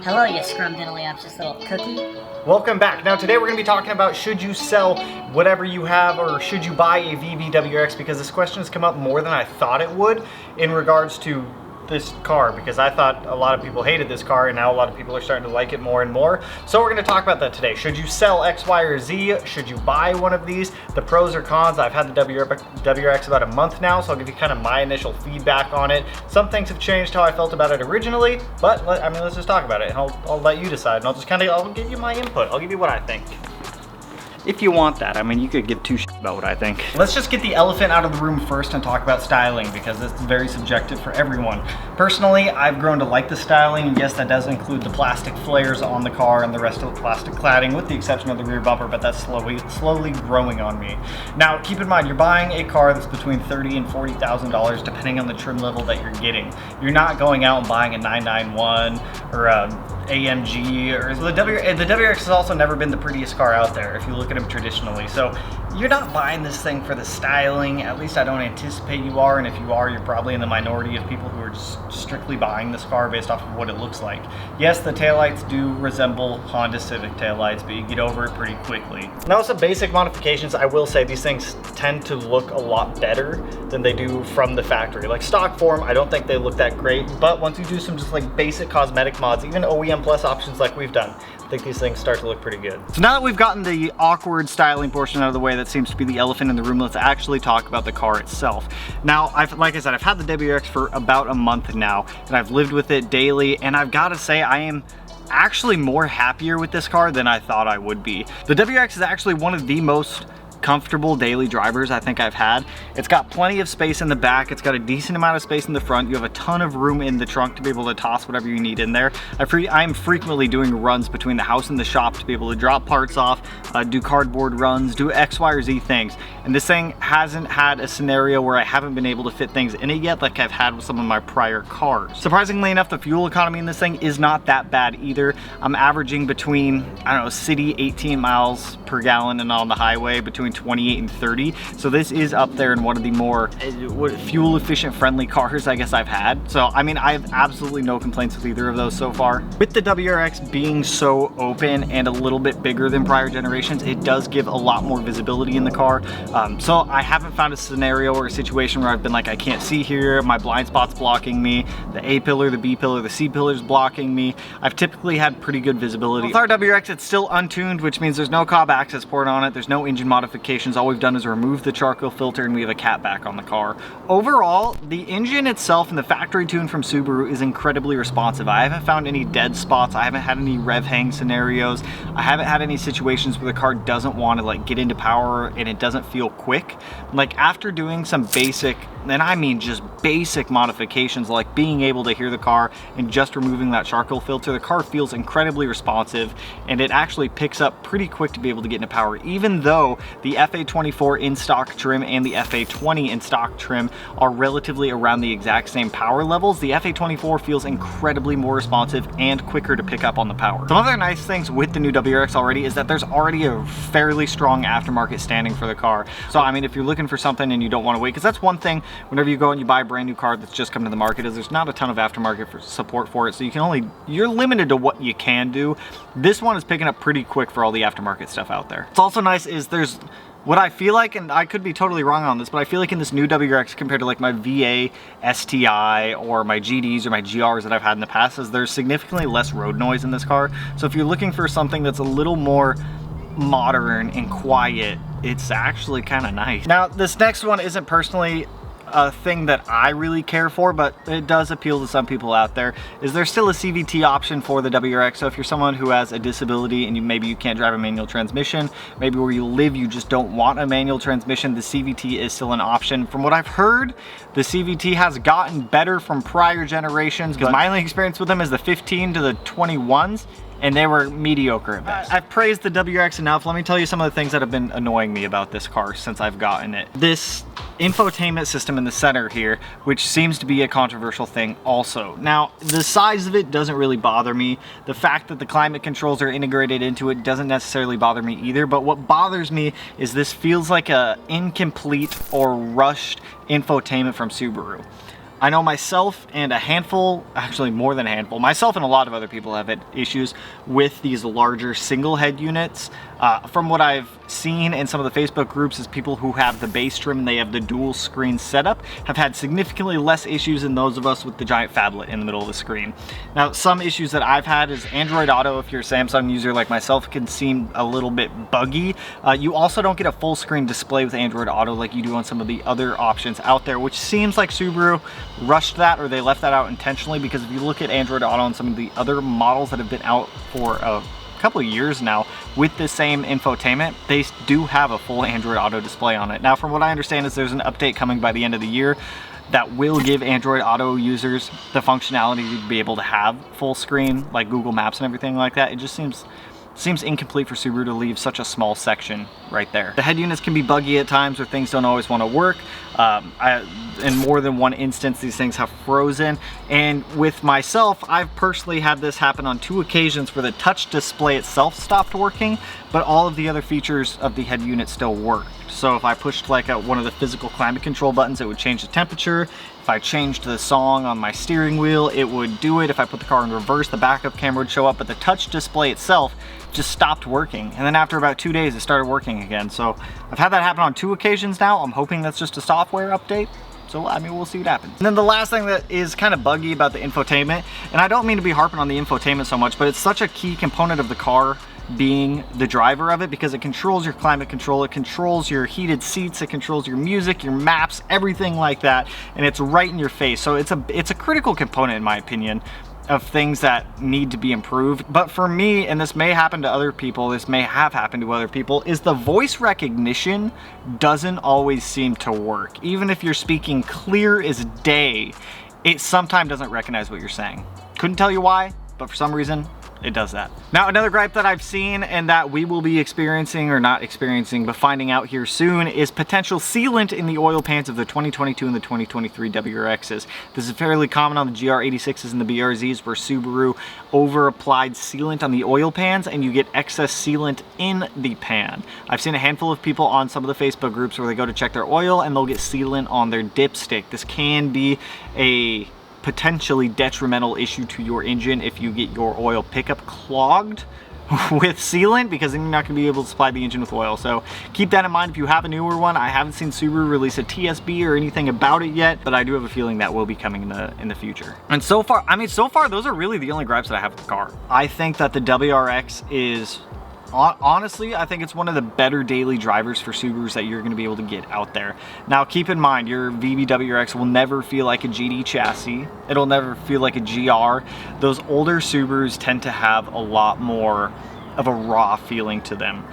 Hello, you scrumdiddly-umptious little cookie. Welcome back. Now today we're going to be talking about should you sell whatever you have or should you buy a VW WRX, because this question has come up more than I thought it would in regards to this car, because I thought a lot of people hated this car and now a lot of people are starting to like it more and more. So we're going to talk about that today. Should you sell X, Y, or Z? Should you buy one of these? The pros or cons. I've had the WRX about a month now, so I'll give you kind of my initial feedback on it. Some things have changed how I felt about it originally, but let's just talk about it. I'll let you decide, and I'll give you my input. I'll give you what I think. If you want that. I mean, you could give two shits about what I think. Let's just get the elephant out of the room first and talk about styling, because it's very subjective for everyone. Personally, I've grown to like the styling, and yes, that does include the plastic flares on the car and the rest of the plastic cladding, with the exception of the rear bumper, but that's slowly growing on me. Now, keep in mind, you're buying a car that's between $30,000 and $40,000, depending on the trim level that you're getting. You're not going out and buying a 991 or a AMG, or the WRX has also never been the prettiest car out there if you look at them traditionally. So you're not buying this thing for the styling. At least I don't anticipate you are, and if you are, you're probably in the minority of people who are just strictly buying this car based off of what it looks like. Yes, the taillights do resemble Honda Civic taillights, but you get over it pretty quickly. Now, some basic modifications, I will say these things tend to look a lot better than they do from the factory. Like stock form, I don't think they look that great, but once you do some just like basic cosmetic mods, even OEM plus options like we've done, I think these things start to look pretty good. So now that we've gotten the awkward styling portion out of the way, that seems to be the elephant in the room, let's actually talk about the car itself. Now, like I said, I've had the WRX for about a month now, and I've lived with it daily, and I've got to say I am actually more happier with this car than I thought I would be. The WRX is actually one of the most comfortable daily drivers I think I've had. It's got plenty of space in the back. It's got a decent amount of space in the front. You have a ton of room in the trunk to be able to toss whatever you need in there. I'm frequently doing runs between the house and the shop to be able to drop parts off, do cardboard runs, do X, Y, or Z things. And this thing hasn't had a scenario where I haven't been able to fit things in it yet like I've had with some of my prior cars. Surprisingly enough, the fuel economy in this thing is not that bad either. I'm averaging between, I don't know, city 18 miles per gallon and on the highway between 28 and 30. So this is up there in one of the more fuel efficient friendly cars I guess I've had. So I mean, I have absolutely no complaints with either of those so far. With the WRX being so open and a little bit bigger than prior generations, it does give a lot more visibility in the car. So I haven't found a scenario or a situation where I've been like, I can't see here, my blind spot's blocking me, the A pillar, the B pillar, the C pillar's blocking me. I've typically had pretty good visibility. With our WRX, it's still untuned, which means there's no cob access port on it, there's no engine modifications. All we've done is remove the charcoal filter, and we have a catback on the car. Overall, the engine itself and the factory tune from Subaru is incredibly responsive. I haven't found any dead spots. I haven't had any rev hang scenarios. I haven't had any situations where the car doesn't want to like get into power and it doesn't feel quick. Like after doing some basic, and I mean just basic modifications, like being able to hear the car and just removing that charcoal filter, the car feels incredibly responsive, and it actually picks up pretty quick to be able to get into power, even though the FA24 in stock trim and the FA20 in stock trim are relatively around the exact same power levels. The FA24 feels incredibly more responsive and quicker to pick up on the power. Some other nice things with the new WRX already is that there's already a fairly strong aftermarket standing for the car. So I mean, if you're looking for something and you don't want to wait, because that's one thing whenever you go and you buy a brand new car that's just come to the market, is there's not a ton of aftermarket support for it, so you're limited to what you can do. This one is picking up pretty quick for all the aftermarket stuff out there. What's also nice is there's what I feel like, and I could be totally wrong on this, but I feel like in this new WRX compared to like my VA STI or my GDs or my GRs that I've had in the past, is there's significantly less road noise in this car. So if you're looking for something that's a little more modern and quiet, it's actually kind of nice. Now, this next one isn't personally a thing that I really care for, but it does appeal to some people out there. Is there still a CVT option for the WRX? So if you're someone who has a disability and maybe you can't drive a manual transmission, maybe where you live you just don't want a manual transmission, the CVT is still an option. From what I've heard, the CVT has gotten better from prior generations, because my only experience with them is the 15 to the 21s, and they were mediocre at best. I've praised the WRX enough. Let me tell you some of the things that have been annoying me about this car since I've gotten it. This infotainment system in the center here, which seems to be a controversial thing also. Now, the size of it doesn't really bother me. The fact that the climate controls are integrated into it doesn't necessarily bother me either, but what bothers me is this feels like a incomplete or rushed infotainment from Subaru. I know myself and a handful, actually more than a handful, myself and a lot of other people have had issues with these larger single head units. From what I've seen in some of the Facebook groups, is people who have the base trim and they have the dual screen setup have had significantly less issues than those of us with the giant phablet in the middle of the screen. Now, some issues that I've had is Android Auto, if you're a Samsung user like myself, can seem a little bit buggy. You also don't get a full screen display with Android Auto like you do on some of the other options out there, which seems like Subaru rushed that, or they left that out intentionally, because if you look at Android Auto on some of the other models that have been out for a couple of years now with the same infotainment, they do have a full Android Auto display on it. Now, from what I understand, is there's an update coming by the end of the year that will give Android Auto users the functionality to be able to have full screen like Google Maps and everything like that. It just seems incomplete for Subaru to leave such a small section right there. The head units can be buggy at times, or things don't always want to work. In more than one instance, these things have frozen. And with myself, I've personally had this happen on 2 occasions where the touch display itself stopped working, but all of the other features of the head unit still worked. So if I pushed like one of the physical climate control buttons, it would change the temperature. If I changed the song on my steering wheel, it would do it. If I put the car in reverse, the backup camera would show up, but the touch display itself just stopped working. And then after about 2 days, it started working again. So I've had that happen on 2 occasions now. I'm hoping that's just a software update. So, I mean, we'll see what happens. And then the last thing that is kind of buggy about the infotainment, and I don't mean to be harping on the infotainment so much, but it's such a key component of the car, being the driver of it, because it controls your climate control, it controls your heated seats, it controls your music, your maps, everything like that, and it's right in your face. So it's a critical component, in my opinion, of things that need to be improved. But for me, and this may happen to other people, this may have happened to other people, is the voice recognition doesn't always seem to work. Even if you're speaking clear as day, it sometimes doesn't recognize what you're saying. Couldn't tell you why, but for some reason, it does that. Now, another gripe that I've seen and that we will be experiencing, or not experiencing, but finding out here soon, is potential sealant in the oil pans of the 2022 and the 2023 WRXs. This is fairly common on the GR86s and the BRZs, where Subaru over-applied sealant on the oil pans and you get excess sealant in the pan. I've seen a handful of people on some of the Facebook groups where they go to check their oil and they'll get sealant on their dipstick. This can be a potentially detrimental issue to your engine if you get your oil pickup clogged with sealant, because then you're not going to be able to supply the engine with oil. So keep that in mind if you have a newer one. I haven't seen Subaru release a TSB or anything about it yet, but I do have a feeling that will be coming in the future. And so far, those are really the only gripes that I have with the car. I think that the WRX is, honestly, I think it's one of the better daily drivers for Subarus that you're going to be able to get out there. Now, keep in mind, your WRX will never feel like a GD chassis. It'll never feel like a GR. Those older Subarus tend to have a lot more of a raw feeling to them.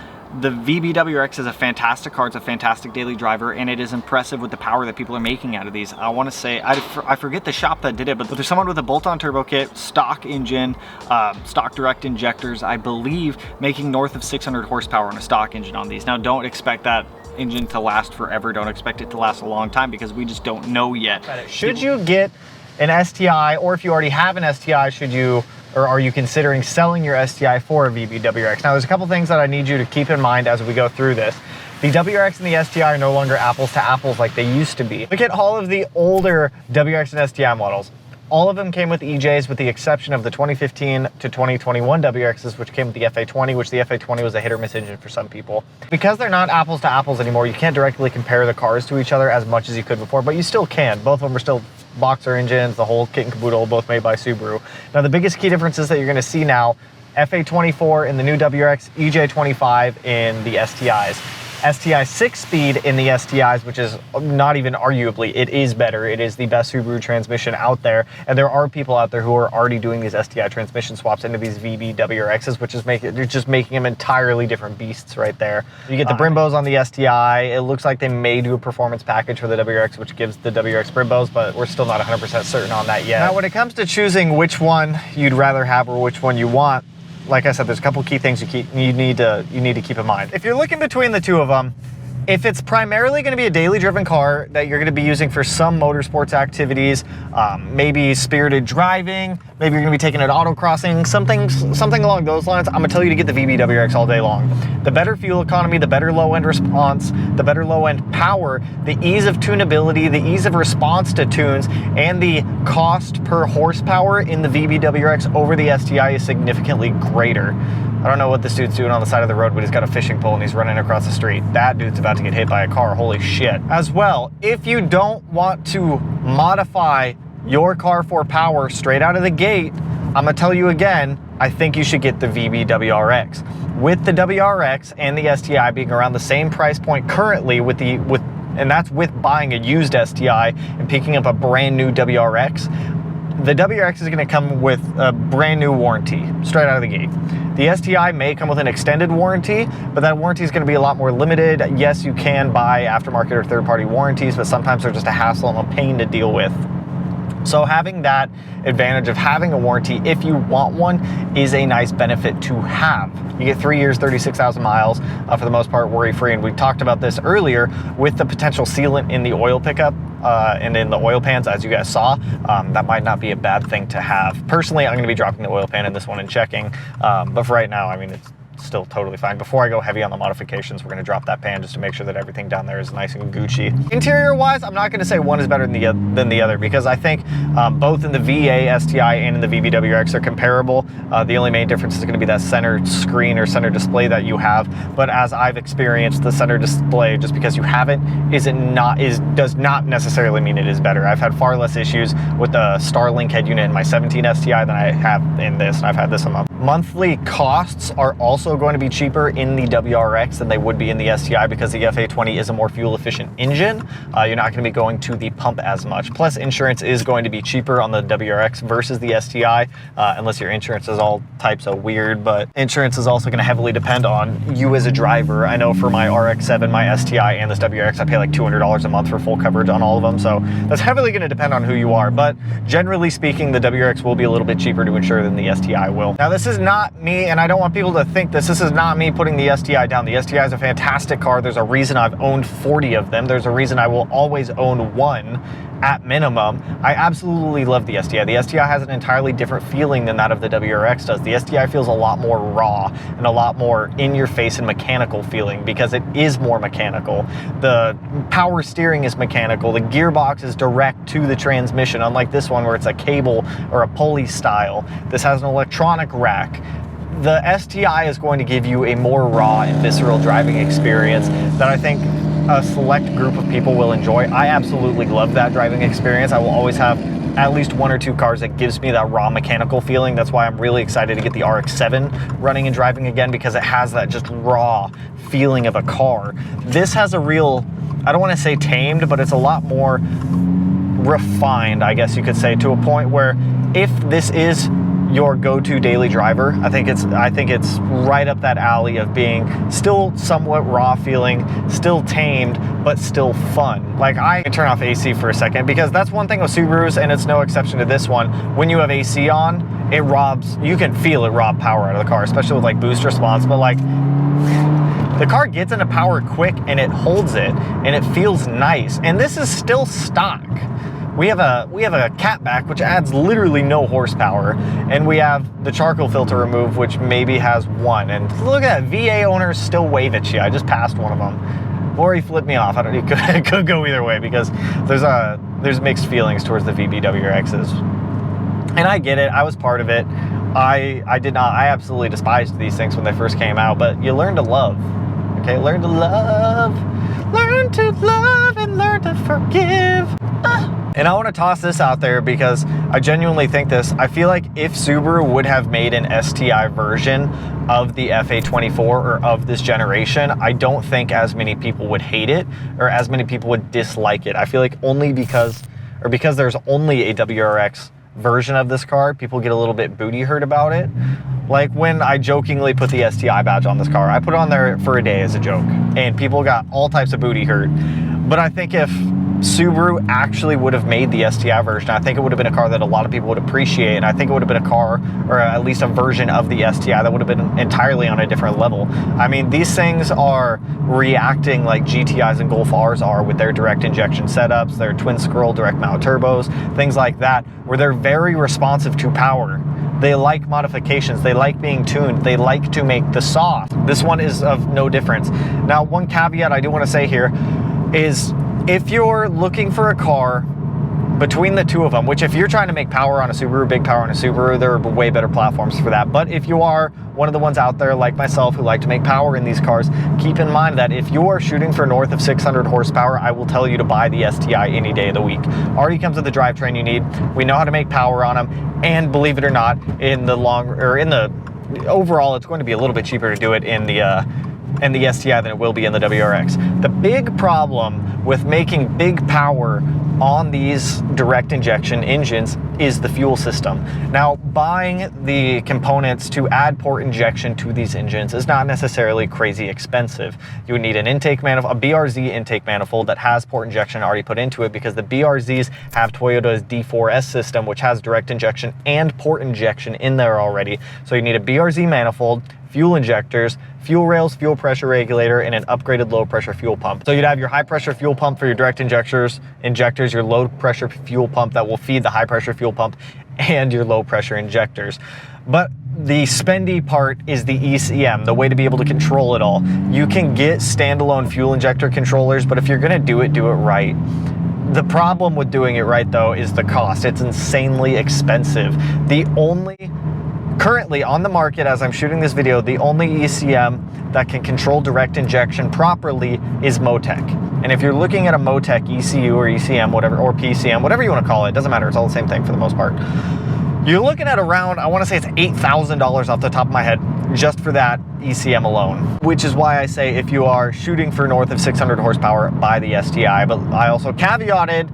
The WRX is a fantastic car, it's a fantastic daily driver, and it is impressive with the power that people are making out of these. I want to say, I forget the shop that did it, but there's someone with a bolt-on turbo kit, stock engine, stock direct injectors, I believe, making north of 600 horsepower on a stock engine on these. Now, don't expect that engine to last forever, don't expect it to last a long time, because we just don't know yet. Should you get an STI, or if you already have an STI, or are you considering selling your STI for a WRX? Now, there's a couple things that I need you to keep in mind as we go through this. The WRX and the STI are no longer apples to apples like they used to be. Look at all of the older WRX and STI models. All of them came with EJs, with the exception of the 2015 to 2021 WRXs, which came with the FA20, which the FA20 was a hit or miss engine for some people. Because they're not apples to apples anymore, you can't directly compare the cars to each other as much as you could before, but you still can. Both of them are still boxer engines, the whole kit and caboodle, both made by Subaru. Now, the biggest key differences that you're going to see now, FA24 in the new WRX, EJ25 in the STIs. STI 6-speed in the STIs, which is not even arguably, it is better. It is the best Subaru transmission out there, and there are people out there who are already doing these STI transmission swaps into these WRXs, which is just making them entirely different beasts right there. You get the Brimbos on the STI. It looks like they may do a performance package for the WRX, which gives the WRX Brimbos, but we're still not 100% certain on that yet. Now, when it comes to choosing which one you'd rather have or which one you want, like I said, there's a couple key things you need to keep in mind. If you're looking between the two of them, If it's primarily going to be a daily driven car that you're going to be using for some motorsports activities, maybe spirited driving, maybe you're going to be taking it autocrossing, something along those lines, I'm going to tell you to get the VB WRX all day long. The better fuel economy, the better low end response, the better low end power, the ease of tunability, the ease of response to tunes, and the cost per horsepower in the VB WRX over the STI is significantly greater. I don't know what this dude's doing on the side of the road, but he's got a fishing pole and he's running across the street. That dude's about to get hit by a car, holy shit. As well, if you don't want to modify your car for power straight out of the gate, I'm gonna tell you again, I think you should get the VB WRX. With the WRX and the STI being around the same price point currently and that's with buying a used STI and picking up a brand new WRX, the WRX is going to come with a brand new warranty straight out of the gate. The STI may come with an extended warranty, but that warranty is going to be a lot more limited. Yes, you can buy aftermarket or third-party warranties, but sometimes they're just a hassle and a pain to deal with. So having that advantage of having a warranty, if you want one, is a nice benefit to have. You get 3 years, 36,000 miles, for the most part, worry-free. And we talked about this earlier with the potential sealant in the oil pickup and in the oil pans, as you guys saw. That might not be a bad thing to have. Personally, I'm going to be dropping the oil pan in this one and checking. But for right now, I mean, it's still totally fine. Before I go heavy on the modifications, we're going to drop that pan just to make sure that everything down there is nice and Gucci. Interior wise, I'm not going to say one is better than the other because I think both in the VA STI and in the VB WRX are comparable. The only main difference is going to be that center screen or center display that you have. But as I've experienced, the center display, just because you have it, does not necessarily mean it is better. I've had far less issues with the Starlink head unit in my 17 STI than I have in this, and I've had this on my monthly costs are also going to be cheaper in the WRX than they would be in the STI because the FA20 is a more fuel efficient engine. You're not going to be going to the pump as much. Plus insurance is going to be cheaper on the WRX versus the STI, unless your insurance is all types of weird, but insurance is also going to heavily depend on you as a driver. I know for my RX-7, my STI, and this WRX, I pay like $200 a month for full coverage on all of them. So that's heavily going to depend on who you are. But generally speaking, the WRX will be a little bit cheaper to insure than the STI will. Now, this is not me, and I don't want people to think this is not me putting the STI down. The STI is a fantastic car. There's a reason I've owned 40 of them. There's a reason I will always own one at minimum. I absolutely love the STI. The STI has an entirely different feeling than that of the WRX does. The STI feels a lot more raw and a lot more in your face and mechanical feeling because it is more mechanical. The power steering is mechanical. The gearbox is direct to the transmission, unlike this one where it's a cable or a pulley style. This has an electronic rack. The STI is going to give you a more raw and visceral driving experience that I think a select group of people will enjoy. I absolutely love that driving experience. I will always have at least one or two cars that gives me that raw mechanical feeling. That's why I'm really excited to get the RX-7 running and driving again, because it has that just raw feeling of a car. This has a real, I don't want to say tamed, but it's a lot more refined, I guess you could say, to a point where if this is your go-to daily driver, I think it's right up that alley of being still somewhat raw feeling, still tamed, but still fun. Like, I can turn off AC for a second because that's one thing with Subarus, and it's no exception to this one. When you have AC on, you can feel it rob power out of the car, especially with like boost response, but like the car gets into power quick and it holds it and it feels nice. And this is still stock. We have a catback, which adds literally no horsepower, and we have the charcoal filter remove, which maybe has one. And look at that, VA owners still wave at you. I just passed one of them, or he flipped me off. I don't know, it could go either way because there's mixed feelings towards the VB WRXs, and I get it. I was part of it. I absolutely despised these things when they first came out, but you learn to love. Okay, learn to love and learn to forgive. And I want to toss this out there because I genuinely think this. I feel like if Subaru would have made an STI version of the FA24 or of this generation, I don't think as many people would hate it or as many people would dislike it. I feel like because there's only a WRX version of this car, people get a little bit booty hurt about it. Like when I jokingly put the STI badge on this car, I put it on there for a day as a joke, and people got all types of booty hurt. But I think if Subaru actually would have made the STI version, I think it would have been a car that a lot of people would appreciate, and I think it would have been a car, or at least a version of the STI that would have been entirely on a different level. I mean, these things are reacting like GTIs and Golf Rs are with their direct injection setups, their twin scroll direct mount turbos, things like that, where they're very responsive to power. They like modifications, they like being tuned, they like to make the sauce. This one is of no difference. Now, one caveat I do want to say here is if you're looking for a car between the two of them, which if you're trying to make power on a Subaru, big power on a Subaru, there are way better platforms for that. But if you are one of the ones out there like myself who like to make power in these cars, keep in mind that if you are shooting for north of 600 horsepower, I will tell you to buy the STI any day of the week. Already comes with the drivetrain you need. We know how to make power on them, and believe it or not, in the overall, it's going to be a little bit cheaper to do it in the STI than it will be in the WRX. The big problem with making big power on these direct injection engines is the fuel system. Now, buying the components to add port injection to these engines is not necessarily crazy expensive. You would need an intake manifold, a BRZ intake manifold that has port injection already put into it, because the BRZs have Toyota's D4S system, which has direct injection and port injection in there already. So you need a BRZ manifold, fuel injectors, fuel rails, fuel pressure regulator, and an upgraded low pressure fuel pump. So you'd have your high pressure fuel pump for your direct injectors, your low pressure fuel pump that will feed the high pressure fuel pump, and your low pressure injectors. But the spendy part is the ECM, the way to be able to control it all. You can get standalone fuel injector controllers, but if you're gonna do it right. The problem with doing it right though is the cost. It's insanely expensive. Currently on the market, as I'm shooting this video, the only ECM that can control direct injection properly is Motec. And if you're looking at a Motec ECU or ECM, whatever, or PCM, whatever you want to call it, doesn't matter, it's all the same thing for the most part. You're looking at around, I want to say it's $8,000 off the top of my head, just for that ECM alone. Which is why I say if you are shooting for north of 600 horsepower, buy the STI. But I also caveated,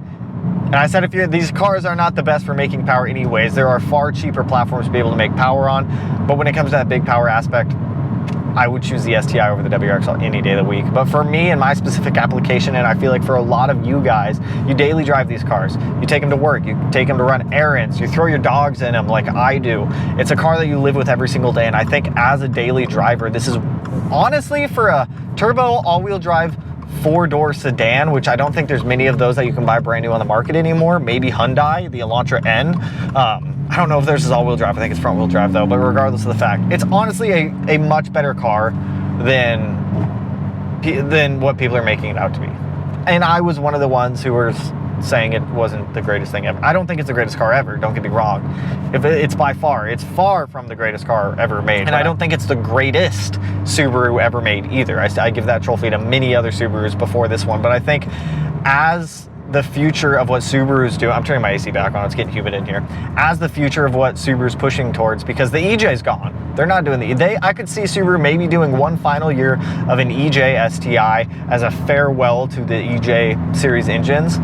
and I said these cars are not the best for making power anyways. There are far cheaper platforms to be able to make power on, but when it comes to that big power aspect, I would choose the STI over the WRX any day of the week. But for me and my specific application, and I feel like for a lot of you guys, you daily drive these cars. You take them to work, you take them to run errands, you throw your dogs in them like I do. It's a car that you live with every single day, and I think as a daily driver, this is honestly, for a turbo all-wheel drive 4-door sedan, which I don't think there's many of those that you can buy brand new on the market anymore. Maybe Hyundai, the Elantra N. I don't know if theirs is all-wheel drive. I think it's front-wheel drive though, but regardless of the fact, it's honestly a much better car than what people are making it out to be. And I was one of the ones who were saying it wasn't the greatest thing ever. I don't think it's the greatest car ever, don't get me wrong. It's far from the greatest car ever made. And I don't think it's the greatest Subaru ever made either. I give that trophy to many other Subarus before this one, but I think as the future of what Subaru's do, I'm turning my AC back on, it's getting humid in here, as the future of what Subaru's pushing towards, because the EJ's gone. They're not doing I could see Subaru maybe doing one final year of an EJ STI as a farewell to the EJ series engines.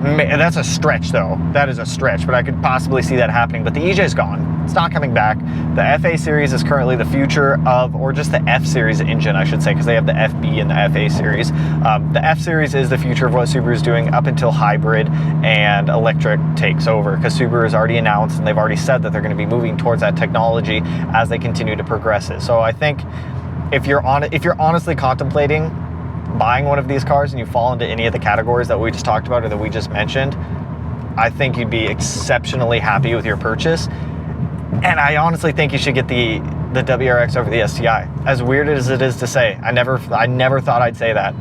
That's a stretch though. That is a stretch, but I could possibly see that happening. But the EJ's gone. It's not coming back. The FA series is currently the future of, or just the F series engine, I should say, because they have the FB and the FA series. The F series is the future of what Subaru is doing up until hybrid and electric takes over, because Subaru has already announced and they've already said that they're going to be moving towards that technology as they continue to progress it. So I think if you're honestly contemplating buying one of these cars and you fall into any of the categories that we just talked about or that we just mentioned, I think you'd be exceptionally happy with your purchase. And I honestly think you should get the WRX over the STI. As weird as it is to say, I never thought I'd say that.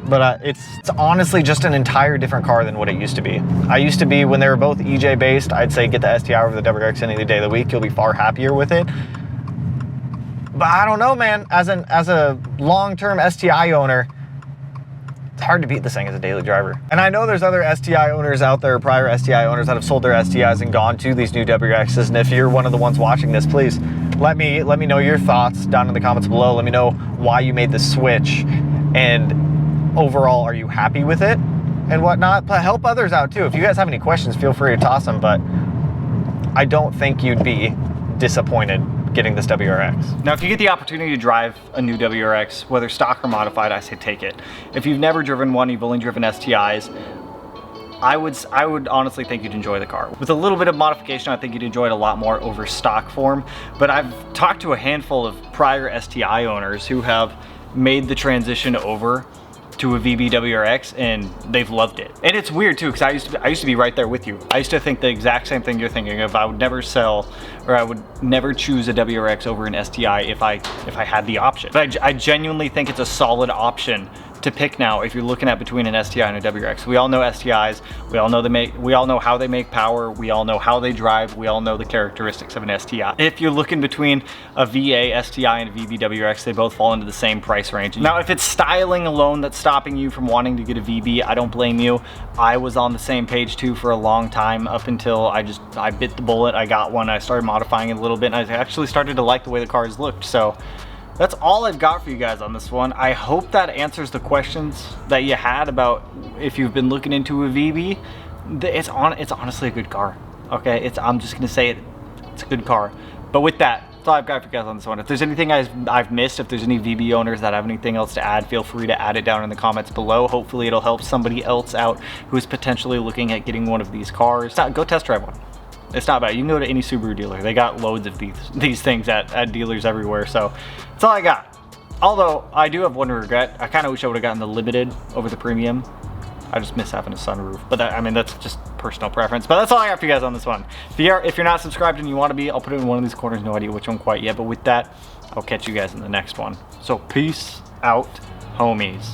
But it's honestly just an entire different car than what it used to be. I used to be, when they were both EJ based, I'd say get the STI over the WRX any day of the week. You'll be far happier with it. But I don't know, man. As a long-term STI owner, it's hard to beat this thing as a daily driver. And I know there's other STI owners out there, prior STI owners that have sold their STIs and gone to these new WRXs. And if you're one of the ones watching this, please let me know your thoughts down in the comments below. Let me know why you made the switch, and overall, are you happy with it and whatnot? But help others out too. If you guys have any questions, feel free to toss them. But I don't think you'd be disappointed getting this WRX. Now, if you get the opportunity to drive a new WRX, whether stock or modified, I say take it. If you've never driven one, you've only driven STIs, I would honestly think you'd enjoy the car. With a little bit of modification, I think you'd enjoy it a lot more over stock form. But I've talked to a handful of prior STI owners who have made the transition over to a VB WRX and they've loved it. And it's weird too, because I used to be right there with you. I used to think the exact same thing you're thinking of. I would never sell, or I would never choose a WRX over an STI if I had the option. But I genuinely think it's a solid option to pick now if you're looking at between an STI and a WRX. We all know STIs, we all know how they make power, we all know how they drive, we all know the characteristics of an STI. If you're looking between a VA STI and a VB WRX, they both fall into the same price range. Now, if it's styling alone that's stopping you from wanting to get a VB, I don't blame you. I was on the same page too for a long time, up until I bit the bullet. I got one, I started modifying it a little bit, and I actually started to like the way the cars looked. So that's all I've got for you guys on this one. I hope that answers the questions that you had about if you've been looking into a VB. It's honestly a good car. Okay, I'm just gonna say it. It's a good car. But with that, that's all I've got for you guys on this one. If there's anything I've missed, if there's any VB owners that have anything else to add, feel free to add it down in the comments below. Hopefully it'll help somebody else out who is potentially looking at getting one of these cars. Go test drive one. It's not bad. You can go to any Subaru dealer. They got loads of these things at dealers everywhere. So that's all I got. Although I do have one regret. I kind of wish I would have gotten the limited over the premium. I just miss having a sunroof. But I mean, that's just personal preference. But that's all I got for you guys on this one. If you're not subscribed and you want to be, I'll put it in one of these corners. No idea which one quite yet. But with that, I'll catch you guys in the next one. So peace out, homies.